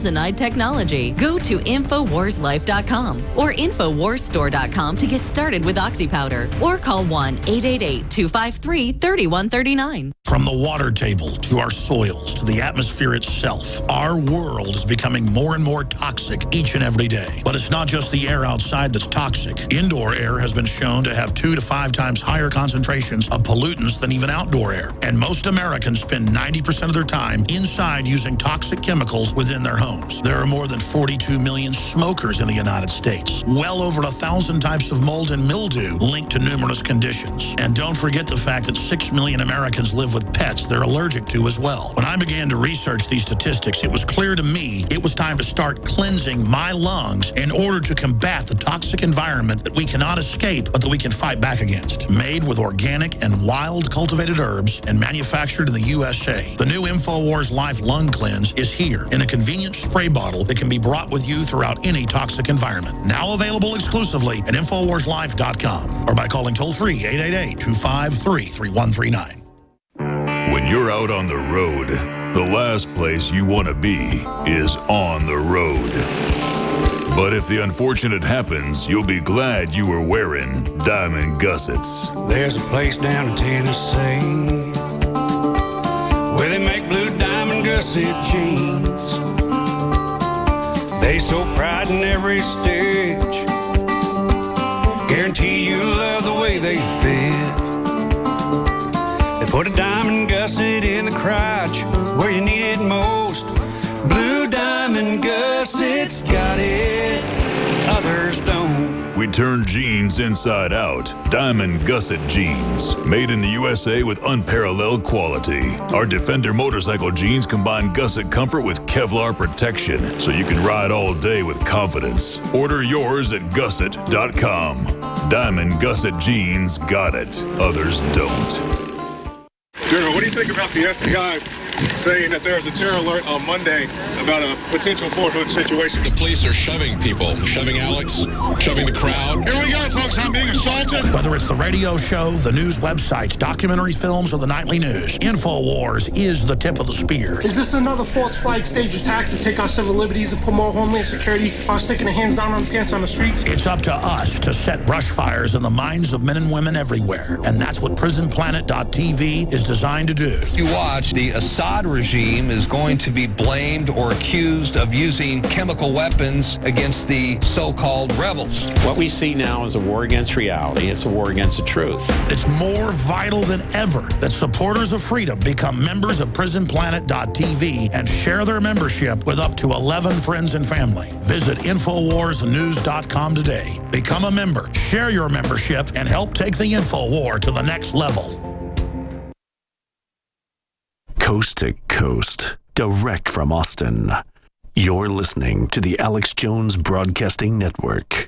niacinamide technology. Go to InfoWarsLife.com or InfoWarsStore.com to get started with Oxy Powder, or call 1-888-253-3139. From the water table to our soils to the atmosphere itself, our world is becoming more and more toxic each and every day. But it's not just the air outside that's toxic. Indoor air has been shown to have 2 to 5 times higher concentrations of pollutants than even outdoor air. And most Americans spend 90% of their time inside using toxic chemicals within their homes. There are more than 42 million smokers in the United States. Well over 1,000 types of mold and mildew linked to numerous conditions. And don't forget the fact that 6 million Americans live with pets they're allergic to as well. When I began to research these statistics, it was clear to me it was time to start cleansing my lungs in order to combat the toxic environment that we cannot escape, but that we can fight back against. Made with organic and wild cultivated herbs and manufactured in the USA, the new InfoWars Life Lung Cleanse is here in a convenient spray bottle that can be brought with you throughout any toxic environment. Now available exclusively at InfoWarsLife.com or by calling toll-free 888-253-3139. When you're out on the road, the last place you want to be is on the road. But if the unfortunate happens, you'll be glad you were wearing diamond gussets. There's a place down in Tennessee where they make blue diamond gusset jeans. They so pride in every stitch, guarantee you'll love the way they fit. They put a diamond gusset in the crotch where you need it most. Blue diamond gussets got it, others don't. We turn jeans inside out. Diamond Gusset Jeans. Made in the USA with unparalleled quality. Our Defender motorcycle jeans combine gusset comfort with Kevlar protection, so you can ride all day with confidence. Order yours at gusset.com. Diamond Gusset Jeans got it, others don't. General, what do you think about the FBI saying that there was a terror alert on Monday about a potential Fort Hood situation? The police are shoving people, shoving Alex, shoving the crowd. Here we go, folks. I'm being assaulted. Whether it's the radio show, the news websites, documentary films, or the nightly news, InfoWars is the tip of the spear. Is this another false flag stage attack to take our civil liberties and put more homeland security while sticking their hands down on the pants on the streets? It's up to us to set brush fires in the minds of men and women everywhere. And that's what PrisonPlanet.tv is designed to do. You watch, the Assad regime is going to be blamed or accused of using chemical weapons against the so-called rebels. What we see now is a war against reality. It's a war against the truth. It's more vital than ever that supporters of freedom become members of PrisonPlanet.tv and share their membership with up to 11 friends and family. Visit InfoWarsNews.com today. Become a member, share your membership, and help take the InfoWar to the next level. Coast to coast, direct from Austin. You're listening to the Alex Jones Broadcasting Network.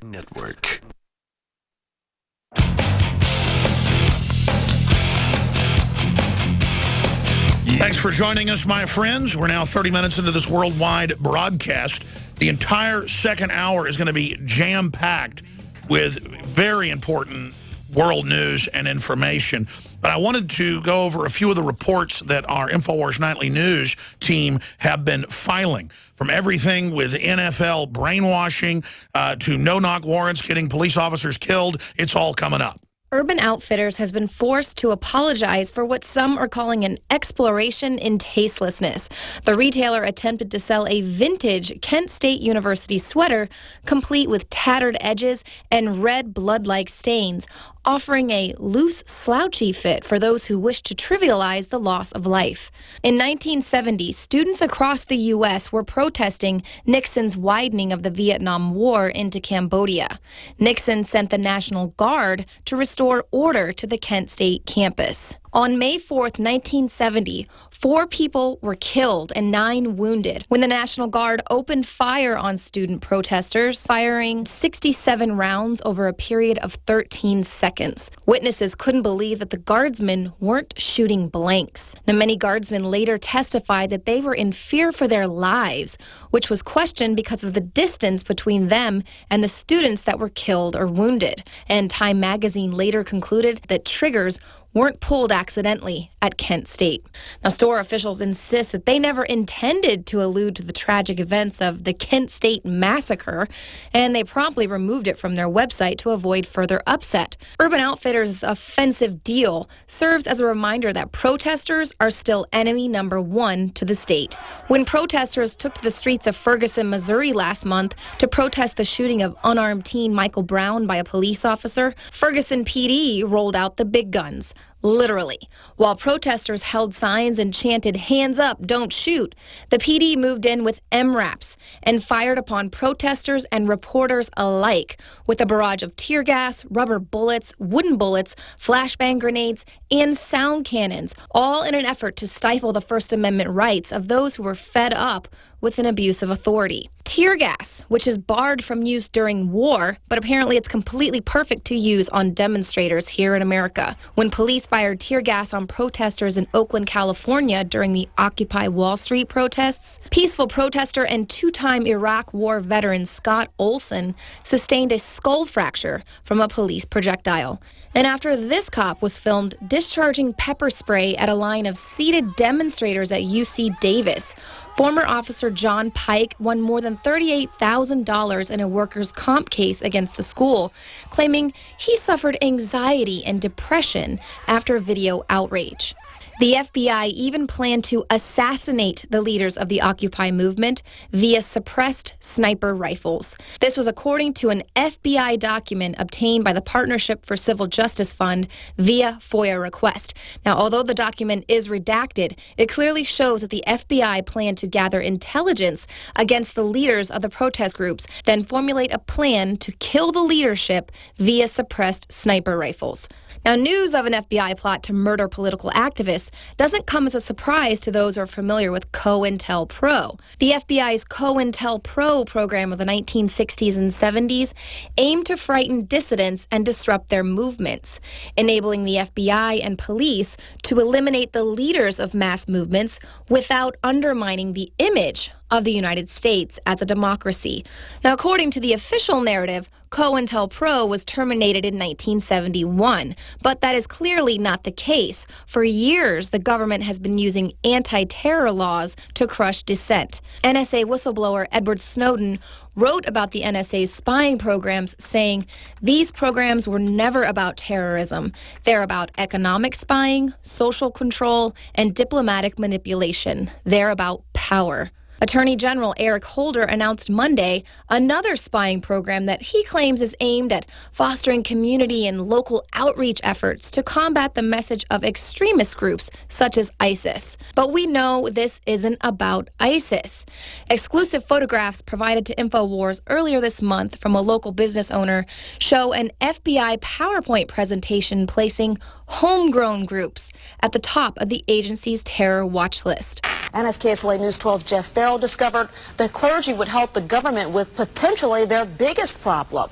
Thanks for joining us, my friends. We're now 30 minutes into this worldwide broadcast. The entire second hour is going to be jam-packed with very important world news and information. But I wanted to go over a few of the reports that our InfoWars Nightly News team have been filing. From everything with NFL brainwashing to no-knock warrants getting police officers killed, it's all coming up. Urban Outfitters has been forced to apologize for what some are calling an exploration in tastelessness. The retailer attempted to sell a vintage Kent State University sweater, complete with tattered edges and red blood-like stains, offering a loose, slouchy fit for those who wish to trivialize the loss of life. In 1970, students across the U.S. were protesting Nixon's widening of the Vietnam War into Cambodia. Nixon sent the National Guard to restore order to the Kent State campus. On May 4th, 1970, 4 people were killed and 9 wounded when the National Guard opened fire on student protesters, firing 67 rounds over a period of 13 seconds. Witnesses couldn't believe that the guardsmen weren't shooting blanks. Now, many guardsmen later testified that they were in fear for their lives, which was questioned because of the distance between them and the students that were killed or wounded. And Time magazine later concluded that triggers weren't pulled accidentally at Kent State. Now, store officials insist that they never intended to allude to the tragic events of the Kent State massacre, and they promptly removed it from their website to avoid further upset. Urban Outfitters' offensive deal serves as a reminder that protesters are still enemy number one to the state. When protesters took to the streets of Ferguson, Missouri last month to protest the shooting of unarmed teen Michael Brown by a police officer, Ferguson PD rolled out the big guns. Literally. While protesters held signs and chanted, "Hands up, don't shoot," the PD moved in with MRAPs and fired upon protesters and reporters alike with a barrage of tear gas, rubber bullets, wooden bullets, flashbang grenades, and sound cannons, all in an effort to stifle the First Amendment rights of those who were fed up with an abuse of authority. Tear gas, which is barred from use during war, but apparently it's completely perfect to use on demonstrators here in America. When police fired tear gas on protesters in Oakland, California during the Occupy Wall Street protests, peaceful protester and two-time Iraq War veteran Scott Olson sustained a skull fracture from a police projectile. And after this cop was filmed discharging pepper spray at a line of seated demonstrators at UC Davis, former Officer John Pike won more than $38,000 in a workers' comp case against the school, claiming he suffered anxiety and depression after video outrage. The FBI even planned to assassinate the leaders of the Occupy movement via suppressed sniper rifles. This was according to an FBI document obtained by the Partnership for Civil Justice Fund via FOIA request. Now, although the document is redacted, it clearly shows that the FBI planned to gather intelligence against the leaders of the protest groups, then formulate a plan to kill the leadership via suppressed sniper rifles. Now, news of an FBI plot to murder political activists doesn't come as a surprise to those who are familiar with COINTELPRO. The FBI's COINTELPRO program of the 1960s and 70s aimed to frighten dissidents and disrupt their movements, enabling the FBI and police to eliminate the leaders of mass movements without undermining the image of the United States as a democracy. Now, according to the official narrative, COINTELPRO was terminated in 1971, but that is clearly not the case. For years, the government has been using anti-terror laws to crush dissent. NSA whistleblower Edward Snowden wrote about the NSA's spying programs, saying, "These programs were never about terrorism. They're about economic spying, social control, and diplomatic manipulation. They're about power." Attorney General Eric Holder announced Monday another spying program that he claims is aimed at fostering community and local outreach efforts to combat the message of extremist groups such as ISIS. But we know this isn't about ISIS. Exclusive photographs provided to InfoWars earlier this month from a local business owner show an FBI PowerPoint presentation placing homegrown groups at the top of the agency's terror watch list. NSKSLA News 12 Jeff Farrell discovered the clergy would help the government with potentially their biggest problem,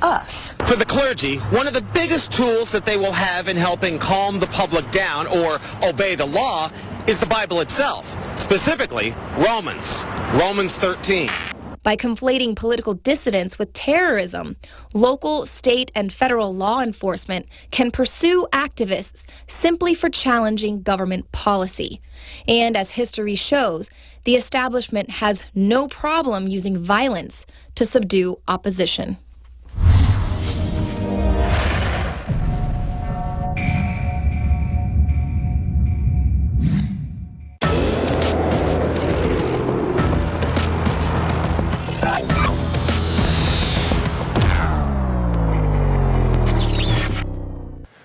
us. For the clergy, one of the biggest tools that they will have in helping calm the public down or obey the law is the Bible itself, specifically Romans 13. By conflating political dissidents with terrorism, local, state, and federal law enforcement can pursue activists simply for challenging government policy. And as history shows, the establishment has no problem using violence to subdue opposition.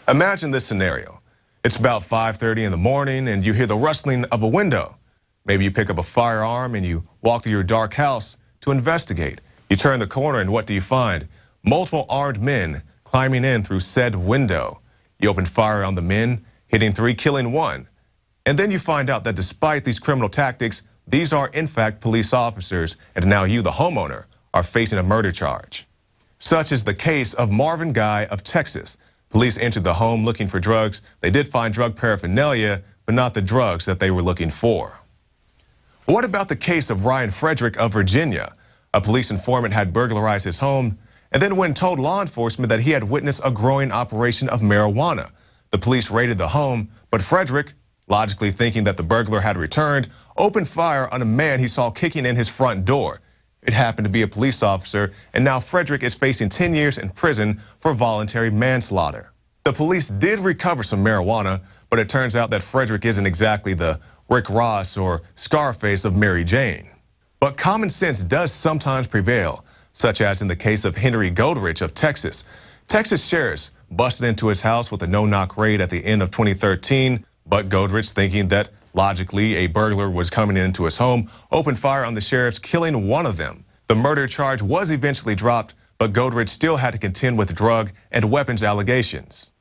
Imagine this scenario. It's about 5:30 in the morning and you hear the rustling of a window. Maybe you pick up a firearm and you walk through your dark house to investigate. You turn the corner and what do you find? Multiple armed men climbing in through said window. You open fire on the men, hitting 3, killing 1. And then you find out that despite these criminal tactics, these are in fact police officers, and now you, the homeowner, are facing a murder charge. Such is the case of Marvin Guy of Texas. Police entered the home looking for drugs. They did find drug paraphernalia, but not the drugs that they were looking for. What about the case of Ryan Frederick of Virginia? A police informant had burglarized his home and then went and told law enforcement that he had witnessed a growing operation of marijuana. The police raided the home, but Frederick, logically thinking that the burglar had returned, opened fire on a man he saw kicking in his front door. It happened to be a police officer, and now Frederick is facing 10 years in prison for voluntary manslaughter. The police did recover some marijuana, but it turns out that Frederick isn't exactly the Rick Ross or Scarface of Mary Jane. But common sense does sometimes prevail, such as in the case of Henry Goldrich of Texas. Texas sheriffs busted into his house with a no-knock raid at the end of 2013, but Goldrich, thinking that logically a burglar was coming into his home, opened fire on the sheriffs, killing one of them. The murder charge was eventually dropped, but Goldrich still had to contend with drug and weapons allegations.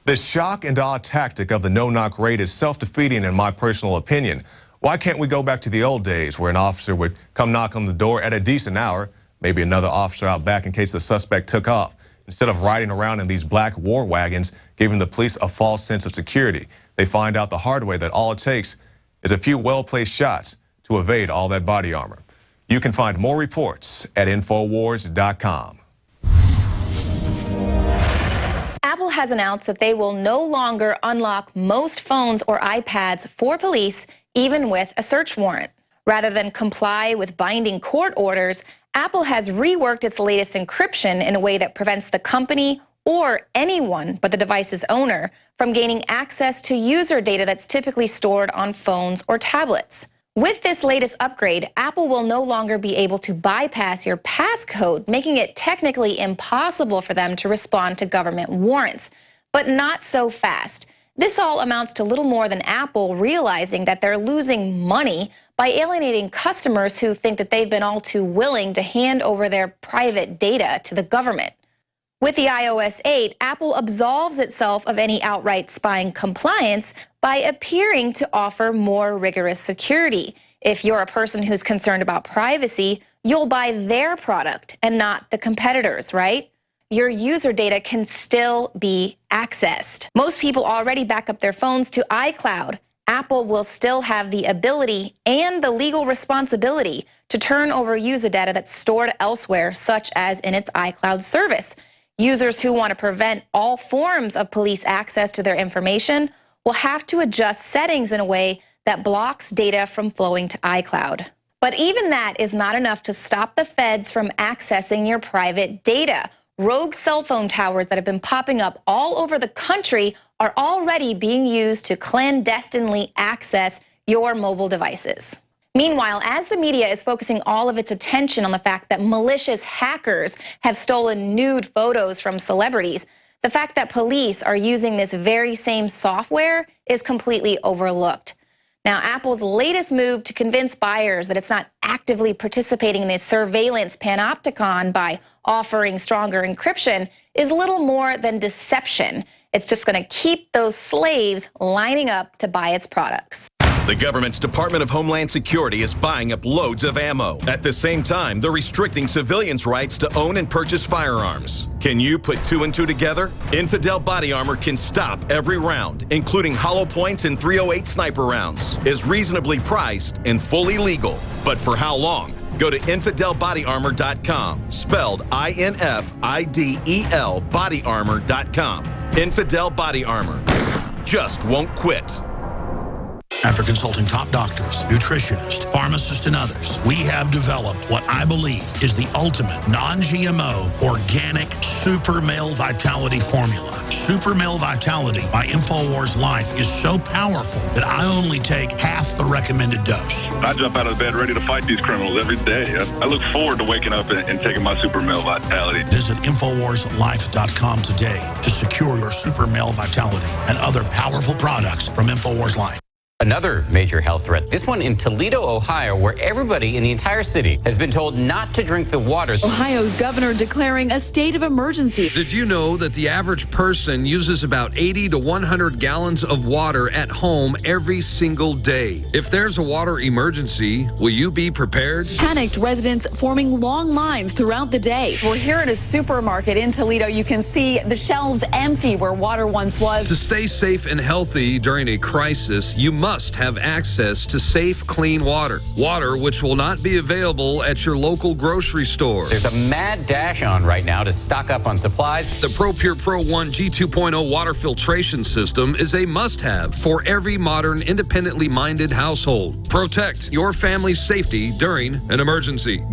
The shock and awe tactic of the no-knock raid is self-defeating in my personal opinion. Why can't we go back to the old days where an officer would come knock on the door at a decent hour, maybe another officer out back in case the suspect took off, instead of riding around in these black war wagons, giving the police a false sense of security? They find out the hard way that all it takes is a few well-placed shots to evade all that body armor. You can find more reports at Infowars.com. Apple has announced that they will no longer unlock most phones or iPads for police, even with a search warrant. Rather than comply with binding court orders, Apple has reworked its latest encryption in a way that prevents the company or anyone but the device's owner from gaining access to user data that's typically stored on phones or tablets. With this latest upgrade, Apple will no longer be able to bypass your passcode, making it technically impossible for them to respond to government warrants. But not so fast. This all amounts to little more than Apple realizing that they're losing money by alienating customers who think that they've been all too willing to hand over their private data to the government. With the iOS 8, Apple absolves itself of any outright spying compliance by appearing to offer more rigorous security. If you're a person who's concerned about privacy, you'll buy their product and not the competitors, right? Your user data can still be accessed. Most people already back up their phones to iCloud. Apple will still have the ability and the legal responsibility to turn over user data that's stored elsewhere, such as in its iCloud service. Users who want to prevent all forms of police access to their information will have to adjust settings in a way that blocks data from flowing to iCloud. But even that is not enough to stop the feds from accessing your private data. Rogue cell phone towers that have been popping up all over the country are already being used to clandestinely access your mobile devices. Meanwhile, as the media is focusing all of its attention on the fact that malicious hackers have stolen nude photos from celebrities, the fact that police are using this very same software is completely overlooked. Now, Apple's latest move to convince buyers that it's not actively participating in this surveillance panopticon by offering stronger encryption is little more than deception. It's just going to keep those slaves lining up to buy its products. The government's Department of Homeland Security is buying up loads of ammo. At the same time, they're restricting civilians' rights to own and purchase firearms. Can you put two and two together? Infidel Body Armor can stop every round, including hollow points and .308 sniper rounds. Is reasonably priced and fully legal. But for how long? Go to InfidelBodyArmor.com, spelled INFIDEL bodyarmor.com. Infidel Body Armor. Just won't quit. After consulting top doctors, nutritionists, pharmacists, and others, we have developed what I believe is the ultimate non-GMO organic Super Male Vitality formula. Super Male Vitality by InfoWars Life is so powerful that I only take half the recommended dose. I jump out of bed ready to fight these criminals every day. I look forward to waking up and taking my Super Male Vitality. Visit InfoWarsLife.com today to secure your Super Male Vitality and other powerful products from InfoWars Life. Another major health threat, this one in Toledo, Ohio, where everybody in the entire city has been told not to drink the water. Ohio's governor declaring a state of emergency. Did you know that the average person uses about 80 to 100 gallons of water at home every single day? If there's a water emergency, will you be prepared? Panicked residents forming long lines throughout the day. We're here at a supermarket in Toledo. You can see the shelves empty where water once was. To stay safe and healthy during a crisis, you must have access to safe, clean water. Water which will not be available at your local grocery store. There's a mad dash on right now to stock up on supplies. The ProPure Pro 1 G2.0 water filtration system is a must-have for every modern, independently minded household. Protect your family's safety during an emergency.